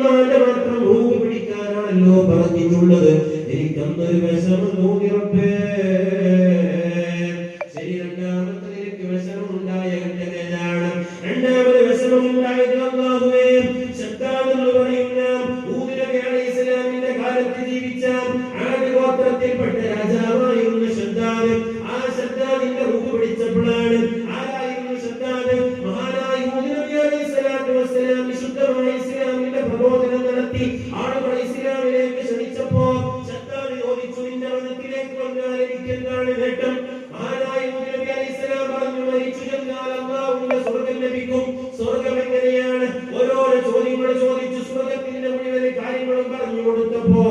മാത്രം റൂഹ് പിടിക്കാനാണല്ലോ പറഞ്ഞിട്ടുള്ളത്. എനിക്കന്നൊരു വിഷമം തോന്നി റബ്ബേ. ശരി, രണ്ടാമത്തെ എനിക്ക് വിഷമമുണ്ടായ ഘട്ടത്തിലാണ്. രണ്ടാമത് വിഷമമുണ്ടായത് അല്ലാഹുവേ, ശദ്ദാദ് എന്ന് പറയുന്ന ഹൂദ് നബി അലൈഹിസ്സലാമിന്റെ കാലത്ത് ജീവിച്ച ആദ് ഗോത്രത്തിൽപ്പെട്ട രാജാവായിരുന്ന ശദ്ദാദ്. ആ ശദ്ദാദിന്റെ റൂഹ് പിടിച്ചപ്പോഴാണ്. ആരായിരുന്നു ശദ്ദാദ്? മഹാനായ ഹൂദ് നബി അലൈഹിസ്സലാത്തു വസ്സലാം വിശുദ്ധമായ ഇസ്ലാമിന്റെ പ്രബോധനം നടത്തി ആളുകളെ ഇസ്ലാമിലേക്ക് ക്ഷണിച്ചപ്പോ ശദ്ദാദ് ചോദിച്ചു, നിന്റെ മതത്തിലേക്ക് വന്നാൽ എനിക്ക് എന്താണ് നേട്ടം? മഹാനായ ഹൂദ് നബി അലൈഹിസ്സലാം പറഞ്ഞു, മരിച്ചു ചെന്നാൽ അല്ലാഹുവിന്റെ സ്വർഗ്ഗം ലഭിക്കും. സ്വർഗ്ഗം എങ്ങനെയാണ്? ഓരോരോ ചോദ്യങ്ങൾ ചോദിച്ചു സ്വർഗ്ഗത്തിന്റെ മുഴുവൻ കാര്യങ്ങളും പറഞ്ഞു കൊടുത്തപ്പോ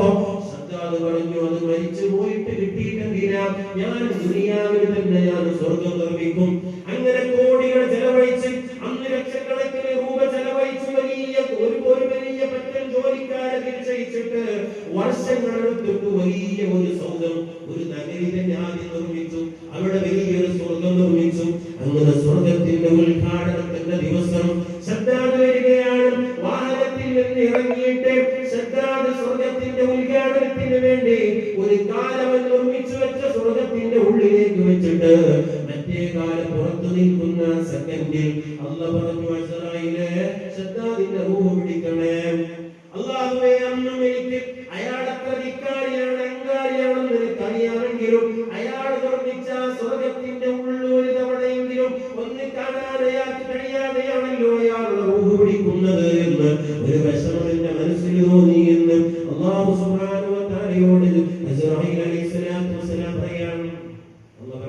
ശദ്ദാദ് പറഞ്ഞു, അത് മരിച്ചു പോയിട്ട് കിട്ടിയിട്ടെങ്കില ഞാൻ ദുനിയാവിൽ തന്നെ ഞാൻ സ്വർഗ്ഗം നിർമ്മിക്കും. അങ്ങനെ കോടികൾ ചെലവഴിച്ച്, അന്ന് ലക്ഷക്കണക്കിന് രൂപ ചെലവഴിച്ച് വലിയ പറ്റൻ ജോലിക്കാരെ നിശ്ചയിച്ചിട്ട് വർഷങ്ങളെടുത്തിട്ട് വലിയ ഒരു സൗധം, ഒരു നഗരി തന്നെ ആദ്യം നിർമ്മിച്ചു. അവിടെ വലിയൊരു സ്വർഗം നിർമ്മിച്ചു. അങ്ങനെ സ്വർഗത്തിന്റെ ഉദ്ഘാടനത്തിന്റെ ദിവസം ശദ്ദാദ് വരികയാണ്. വാഹനത്തിൽ നിന്ന് ഇറങ്ങിയിട്ട് ശദ്ദാദ് സ്വർഗത്തിന്റെ ഉദ്ഘാടനത്തിന് വേണ്ടി ഒരു കാലവൻ നിർമ്മിച്ചു വെച്ച സ്വർഗത്തിന്റെ ഉള്ളിലേക്ക് വെച്ചിട്ട് മറ്റേ കാലം പുറത്തു നിൽക്കുന്ന സെക്കൻഡിൽ അല്ലാഹു പറഞ്ഞു, അസ്റായിലേ, ശദ്ദാദിന്റെ റൂഹ്